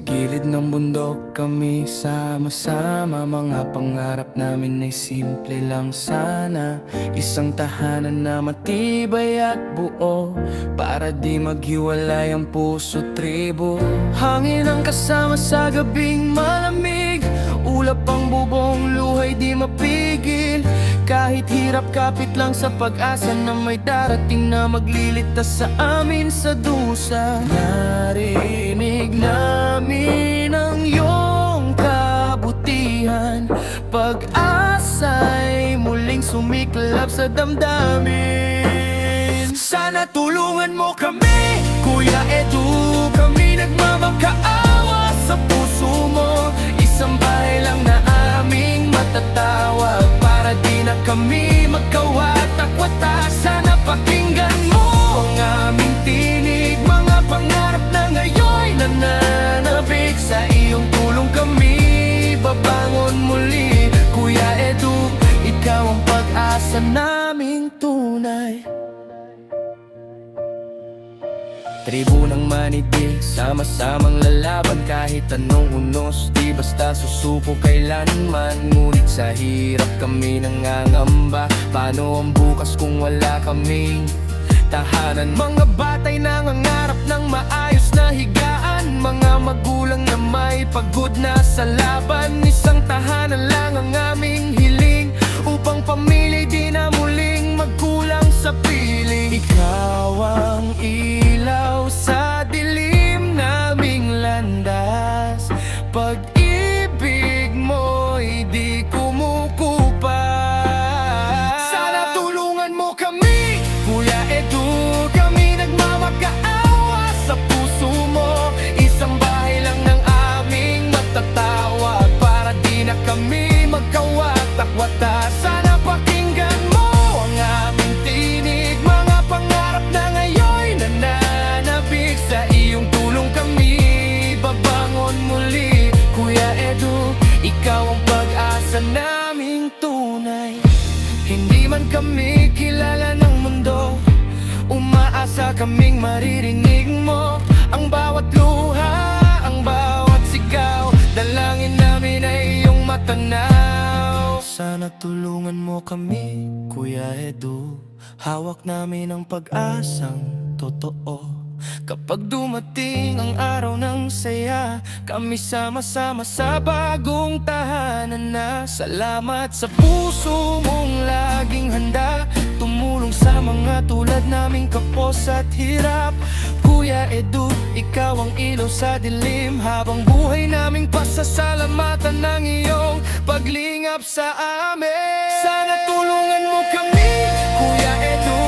gilid ng bundok kami sama-sama. Mga pangarap namin ay simple lang sana. Isang tahanan na matibay at buo, para di maghiwalay ang puso tribo. Hangin ang kasama sa gabing malamig, ulap ang bubong, luhay di mapigil. Kahit hirap, kapit lang sa pag-asa na may darating na magliligtas sa amin sa dusa. Narinig namin ang iyong kabutihan, pag-asa'y muling sumiklab sa damdamin. Sana tulungan mo kami, Kuya Edu, kami nagmamakaawa sa puso mo. Isang bahay lang na aming matatawag, para di na kami magkawatak-watak. Sana pakinggan mo ang aming tinig, mga pangarap na ngayon'y nananabik. Sa iyong tulong kami babangon muli, Kuya Edu, ikaw ang pag-asa naming tunay. Tribo ng manitig, sama-samang lalaban kahit anong unos, di basta susuko kailanman. Ngunit sa hirap kami nangangamba, paano ang bukas kung wala kaming tahanan? Mga batay nangangarap ng maayos na higaan, mga magulang na may pagod na sa laban. Isang tahanan lang ang aming hiling, upang pamilya di na muling magkulang sa piling. Ikaw ang ilaw sa dilim naming landas, pag-ibig mo'y di kumukupas. Sana tulungan mo kami, Kuya Edu, kami nagmamakaawa sa puso mo. Isang bahay lang ng aming matatawag, para di na kami magkawatak-watak. Sana pakinggan mo ang aming tinig, mga pangarap na ngayon'y nananabik. Sa iyong tulong kami babangon muli, Kuya Edu, ikaw ang pag-asa naming tunay. Hindi man kami kilala ng mundo, umaasa kaming maririnig mo. Ang bawat luha, ang bawat sigaw, dalangin namin ay iyong matanaw. Sana tulungan mo kami, Kuya Edu, hawak namin ang pag-asang totoo. Kapag dumating ang araw ng saya, kami sama-sama sa bagong tahanan na. Salamat sa puso mong laging handa, tumulong sa mga tulad naming kapos at hirap. Kuya Edu, ikaw ang ilaw sa dilim, habang buhay naming pasasalamatan ng iyong paglingap sa amin. Sana tulungan mo kami, Kuya Edu,